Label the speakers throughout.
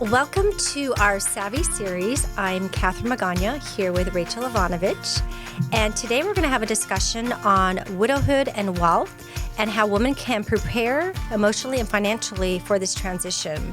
Speaker 1: Welcome to our Savvy series. I'm Catherine Magaña here with Rachel Ivanovich. And today we're going to have a discussion on widowhood and wealth and how women can prepare emotionally and financially for this transition.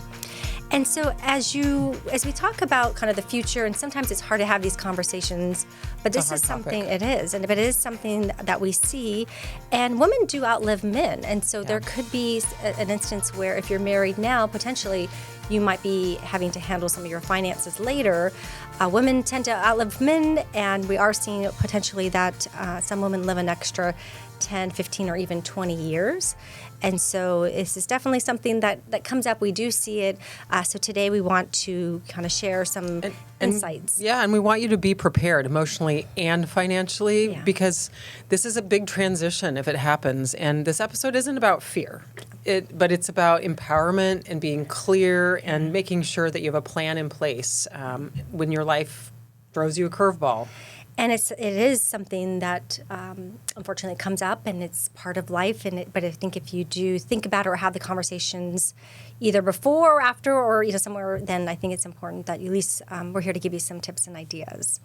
Speaker 1: And so as we talk about kind of the future, and sometimes it's hard to have these conversations, but this is something it is. And if it is something that we see, and women do outlive men. And so there could be an instance where if you're married now, potentially you might be having to handle some of your finances later. Women tend to outlive men, and we are seeing potentially that some women live an extra 10, 15, or even 20 years. And so this is definitely something that comes up. We do see it. So today we want to kind of share some insights.
Speaker 2: Yeah, and we want you to be prepared emotionally and financially because this is a big transition if it happens. And this episode isn't about fear, but it's about empowerment and being clear and making sure that you have a plan in place when your life throws you a curveball.
Speaker 1: And it is something that unfortunately comes up, and it's part of life. But I think if you do think about it or have the conversations either before or after, or somewhere, then I think it's important that at least we're here to give you some tips and ideas.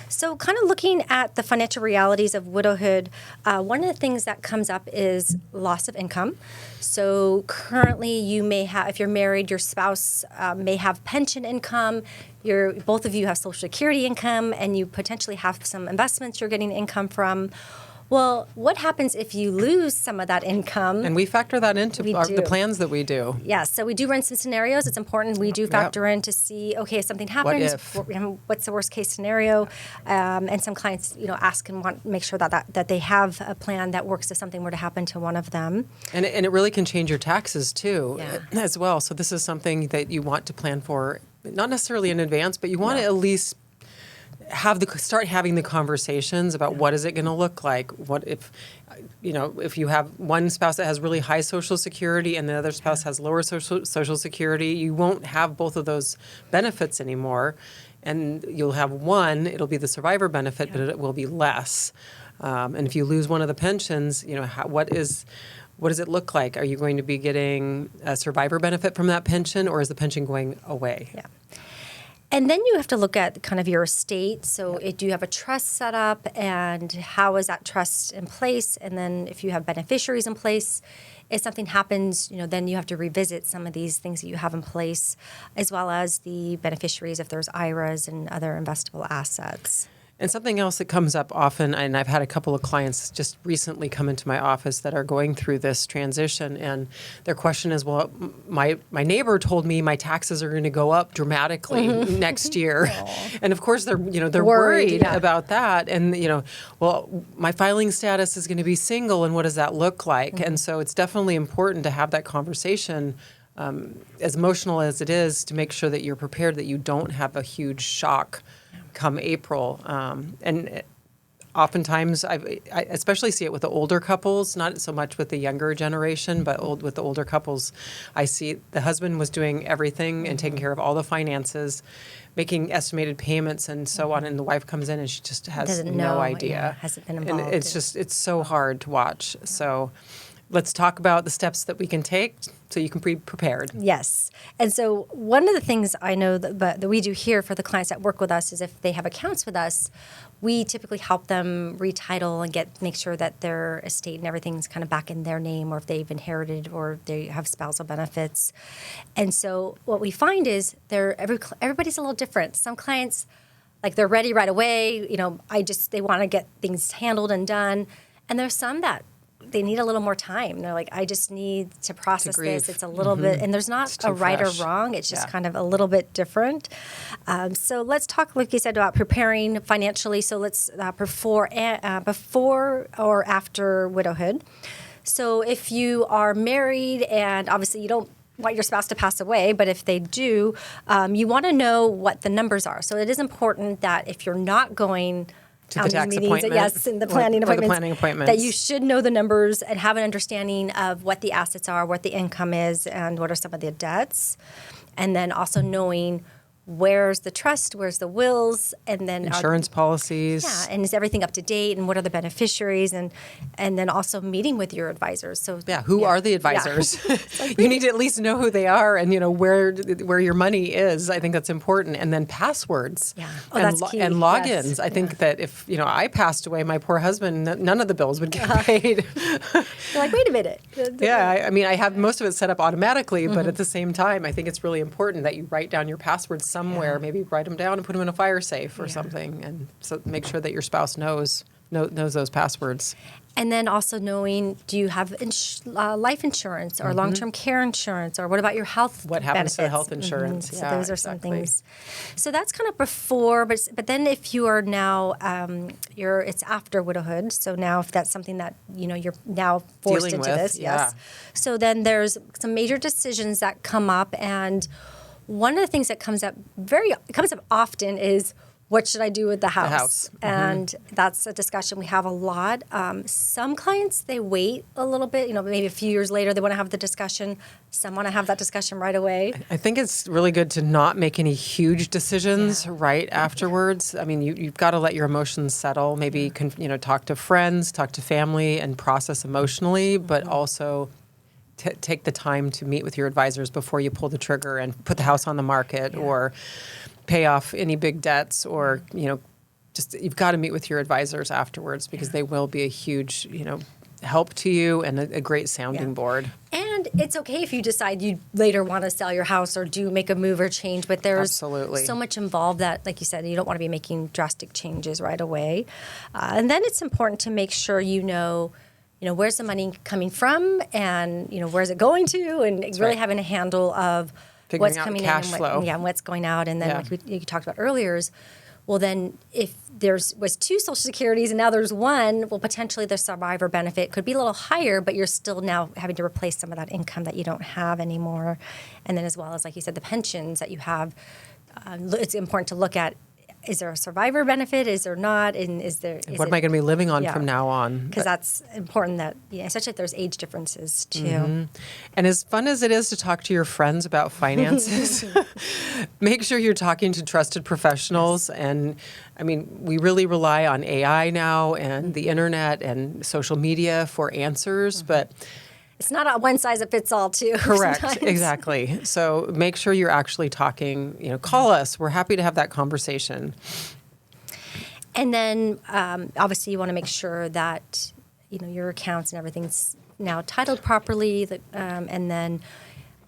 Speaker 1: So kind of looking at the financial realities of widowhood, one of the things that comes up is loss of income. So currently you may have, if you're married, your spouse may have pension income. Both of you have Social Security income, and you potentially have some investments you're getting income from. Well, what happens if you lose some of that income?
Speaker 2: And we factor that into the plans that we do.
Speaker 1: Yes, so we do run some scenarios. It's important. We do factor in to see, okay, if something happens, what's the worst case scenario? And some clients, ask and want make sure that they have a plan that works if something were to happen to one of them. And
Speaker 2: it really can change your taxes too, as well. So this is something that you want to plan for, not necessarily in advance, but you want to at least start having the conversations about what is it going to look like. What if you have one spouse that has really high Social Security and the other spouse has lower Social Security, you won't have both of those benefits anymore, and you'll have one. It'll be the survivor benefit, but it will be less. And if you lose one of the pensions, what does it look like? Are you going to be getting a survivor benefit from that pension, or is the pension going away?
Speaker 1: Yeah. And then you have to look at kind of your estate. So do you have a trust set up, and how is that trust in place? And then if you have beneficiaries in place, if something happens, then you have to revisit some of these things that you have in place, as well as the beneficiaries if there's IRAs and other investable assets.
Speaker 2: And something else that comes up often, and I've had a couple of clients just recently come into my office that are going through this transition, and their question is, well, my neighbor told me my taxes are going to go up dramatically next year. And of course they're worried about that. And well, my filing status is going to be single, and what does that look like? And so it's definitely important to have that conversation, as emotional as it is, to make sure that you're prepared, that you don't have a huge shock come April. And oftentimes, I especially see it with the older couples, not so much with the younger generation, but with the older couples. I see the husband was doing everything and taking care of all the finances, making estimated payments and so on, and the wife comes in and she just has no idea.
Speaker 1: Hasn't been involved.
Speaker 2: And it's so hard to watch. So let's talk about the steps that we can take so you can be prepared.
Speaker 1: Yes. And so one of the things I know that we do here for the clients that work with us is if they have accounts with us, we typically help them retitle and make sure that their estate and everything's kind of back in their name, or if they've inherited or they have spousal benefits. And so what we find is everybody's a little different. Some clients, they're ready right away. They want to get things handled and done. And there's some that they need a little more time. They're like, I just need to process this. It's a little bit, and there's not a right or wrong. It's just kind of a little bit different. So let's talk, like you said, about preparing financially. So let's before or after widowhood. So if you are married, and obviously you don't want your spouse to pass away, but if they do, you want to know what the numbers are. So it is important that if you're not going
Speaker 2: to the tax appointment.
Speaker 1: Yes, in the planning appointments. That you should know the numbers and have an understanding of what the assets are, what the income is, and what are some of the debts. And then also knowing where's the trust, where's the wills, and then
Speaker 2: Insurance policies.
Speaker 1: yeah, and is everything up to date, and what are the beneficiaries, and then also meeting with your advisors. So
Speaker 2: Yeah, who are the advisors?
Speaker 1: Yeah.
Speaker 2: You need to at least know who they are and where your money is. I think that's important. And then passwords.
Speaker 1: Yeah. Oh,
Speaker 2: and
Speaker 1: that's key.
Speaker 2: and logins.
Speaker 1: Yes.
Speaker 2: I think that if I passed away, my poor husband, none of the bills would get paid.
Speaker 1: You're like, wait a minute.
Speaker 2: Yeah, I mean, I have most of it set up automatically, but at the same time, I think it's really important that you write down your passwords somewhere. Maybe write them down and put them in a fire safe or something, and so make sure that your spouse knows those passwords.
Speaker 1: And then also knowing, do you have life insurance or long-term care insurance, or what about your health
Speaker 2: What happens to the
Speaker 1: benefits?
Speaker 2: health insurance?
Speaker 1: So
Speaker 2: Yeah,
Speaker 1: those are some
Speaker 2: exactly.
Speaker 1: things. So that's kind of before, but then if you are now, it's after widowhood. So now if that's something that, you're now forced
Speaker 2: Dealing
Speaker 1: into
Speaker 2: with,
Speaker 1: this,
Speaker 2: yeah.
Speaker 1: yes. So then there's some major decisions that come up, and one of the things that comes up often is, what should I do with the house?
Speaker 2: house.
Speaker 1: And that's a discussion we have a lot. Some clients, they wait a little bit, maybe a few years later, they want to have the discussion. Some want to have that discussion right away.
Speaker 2: I think it's really good to not make any huge decisions right afterwards. I mean, you've got to let your emotions settle. Maybe talk to friends, talk to family, and process emotionally, but also take the time to meet with your advisors before you pull the trigger and put the house on the market or pay off any big debts, or just you've got to meet with your advisors afterwards, because they will be a huge help to you and a great sounding board.
Speaker 1: And it's okay if you decide you later want to sell your house or do make a move or change, but there's
Speaker 2: Absolutely.
Speaker 1: so much involved that, like you said, you don't want to be making drastic changes right away. And then it's important to make sure where's the money coming from, and where's it going to, and really having a handle of
Speaker 2: Figuring
Speaker 1: what's
Speaker 2: out
Speaker 1: coming
Speaker 2: cash
Speaker 1: in and
Speaker 2: flow.
Speaker 1: and what's going out. And then
Speaker 2: Yeah.
Speaker 1: like you talked about earlier is, well, then if was two Social Securities and now there's one, well, potentially the survivor benefit could be a little higher, but you're still now having to replace some of that income that you don't have anymore. And then as well as, like you said, the pensions that you have, it's important to look at, is there a survivor benefit? Is there not? And
Speaker 2: What am I going to be living on from now on?
Speaker 1: Because that's important, that especially if there's age differences too.
Speaker 2: Mm-hmm. And as fun as it is to talk to your friends about finances, make sure you're talking to trusted professionals. And I mean, we really rely on AI now and the internet and social media for answers, but
Speaker 1: It's not a one size fits all too.
Speaker 2: correct,
Speaker 1: sometimes.
Speaker 2: exactly. So make sure you're actually talking, call us. We're happy to have that conversation.
Speaker 1: And then obviously you want to make sure that your accounts and everything's now titled properly. And then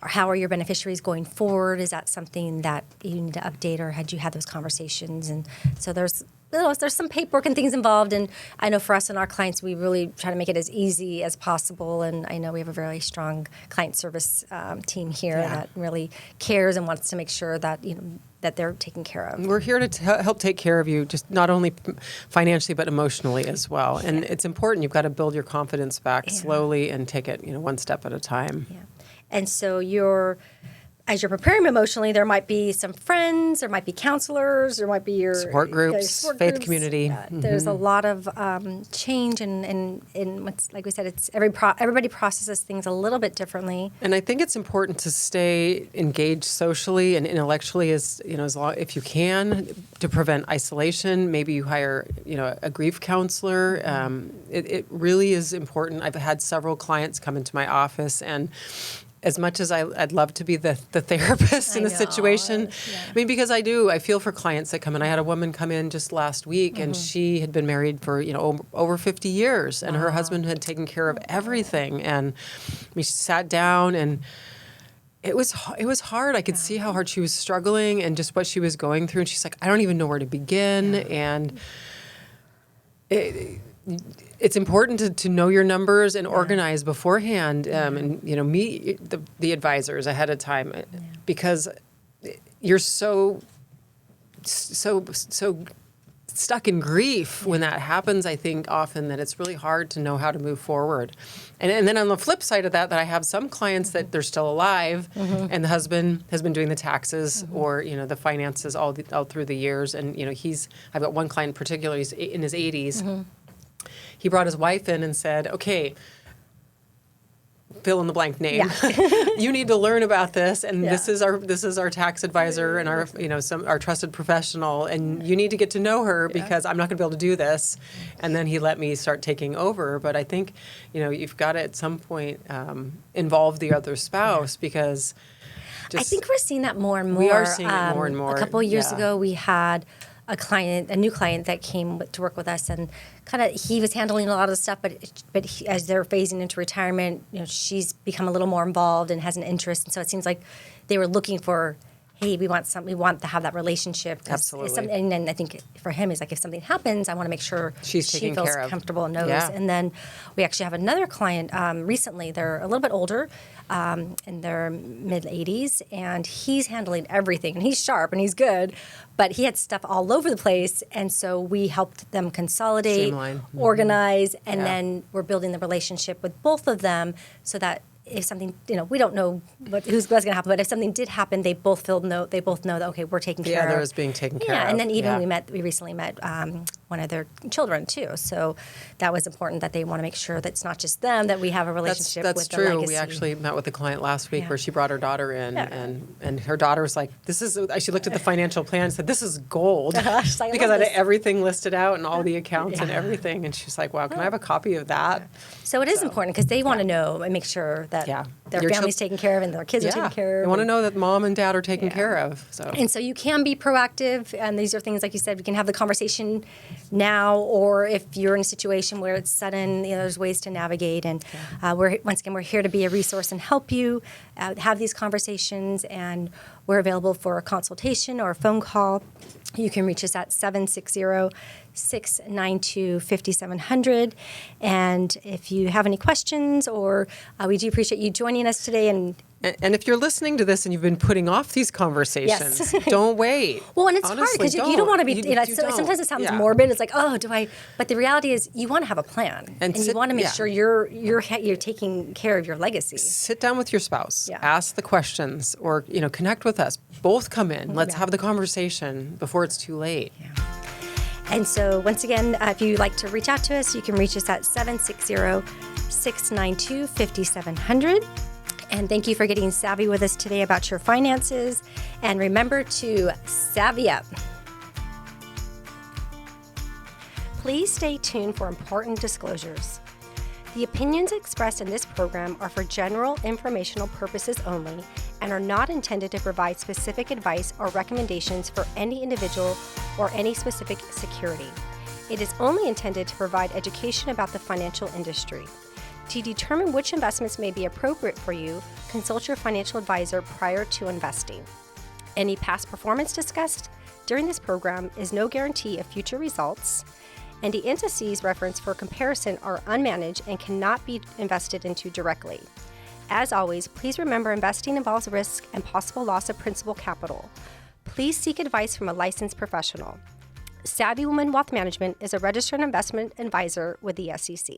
Speaker 1: how are your beneficiaries going forward? Is that something that you need to update, or had you had those conversations? And so there's some paperwork and things involved. And I know for us and our clients, we really try to make it as easy as possible. And I know we have a very strong client service team here that really cares and wants to make sure that that they're taken care of.
Speaker 2: We're here to help take care of you, just not only financially, but emotionally as well. And it's important. You've got to build your confidence back slowly and take it, one step at a time.
Speaker 1: Yeah. And so as you're preparing emotionally, there might be some friends, there might be counselors, there might be your
Speaker 2: Support groups, faith community.
Speaker 1: There's a lot of change, and what's, like we said, it's everybody processes things a little bit differently.
Speaker 2: And I think it's important to stay engaged socially and intellectually as long if you can, to prevent isolation. Maybe you hire a grief counselor. It really is important. I've had several clients come into my office, and as much as I'd love to be the therapist in the situation, I mean, because I feel for clients that come in. I had a woman come in just last week, and she had been married for over 50 years, and her husband had taken care of everything. And we sat down, and it was hard. I could see how hard she was struggling and just what she was going through. And she's like, I don't even know where to begin. And it's important to know your numbers and organize beforehand, and meet the advisors ahead of time, because you're so stuck in grief when that happens. I think often that it's really hard to know how to move forward. And then on the flip side of that, I have some clients that they're still alive, and the husband has been doing the taxes or the finances all through the years, and I've got one client in particular. He's in his 80s. He brought his wife in and said, okay, fill in the blank name.
Speaker 1: Yeah.
Speaker 2: You need to learn about this, and
Speaker 1: Yeah.
Speaker 2: this is our tax advisor and our our trusted professional, and you need to get to know her because I'm not going to be able to do this. And then he let me start taking over. But I think you've got to at some point involve the other spouse because.
Speaker 1: I think we're seeing that more and more.
Speaker 2: We are seeing it more and more.
Speaker 1: A couple of years
Speaker 2: yeah.
Speaker 1: ago, we had a new client that came to work with us, and he was handling a lot of the stuff, but as they're phasing into retirement, she's become a little more involved and has an interest, and so it seems like they were looking for, hey, we want to have that relationship.
Speaker 2: Absolutely.
Speaker 1: And then I think for him, is like if something happens, I want to make sure she feels comfortable and knows.
Speaker 2: Yeah.
Speaker 1: And then we actually have another client recently. They're a little bit older, in their mid-80s, and he's handling everything. And he's sharp and he's good, but he had stuff all over the place. And so we helped them consolidate,
Speaker 2: Streamline.
Speaker 1: organize, and then we're building the relationship with both of them so that if something, we don't know what's going to happen, but if something did happen, they both know that, okay, we're taking care of.
Speaker 2: The other is being taken care of.
Speaker 1: Yeah, and then even we recently met one of their children too. So that was important that they want to make sure that it's not just them, that we have a relationship with the legacy.
Speaker 2: That's true. We actually met with a client last week where she brought her daughter in, and her daughter was like, she looked at the financial plan and said, this is gold.
Speaker 1: She's like,
Speaker 2: because I had everything listed out and all the accounts and everything. And she's like, wow, can I have a copy of that?
Speaker 1: So it is important because they want to know and make sure that their family's taken care of and their kids are taken care of.
Speaker 2: They want to know that mom and dad are taken care of.
Speaker 1: And so you can be proactive, and these are things, like you said, we can have the conversation now, or if you're in a situation where it's sudden, there's ways to navigate. And we're here to be a resource and help you have these conversations, and we're available for a consultation or a phone call. You can reach us at 760-692-5700. And if you have any questions, or we do appreciate you joining us today. And
Speaker 2: if you're listening to this and you've been putting off these conversations, don't wait.
Speaker 1: Well, and it's hard because you don't want to be, sometimes it sounds morbid. It's like, but the reality is you want to have a plan. And you want to make sure you're taking care of your legacy.
Speaker 2: Sit down with your spouse, ask the questions, or, connect with us. Both come in. Let's have the conversation before it's too late.
Speaker 1: Yeah. And so once again, if you'd like to reach out to us, you can reach us at 760-692-5700. And thank you for getting savvy with us today about your finances. And remember to savvy up. Please stay tuned for important disclosures. The opinions expressed in this program are for general informational purposes only and are not intended to provide specific advice or recommendations for any individual or any specific security. It is only intended to provide education about the financial industry. To determine which investments may be appropriate for you, consult your financial advisor prior to investing. Any past performance discussed during this program is no guarantee of future results, and the indices referenced for comparison are unmanaged and cannot be invested into directly. As always, please remember investing involves risk and possible loss of principal capital. Please seek advice from a licensed professional. Savvy Woman Wealth Management is a registered investment advisor with the SEC.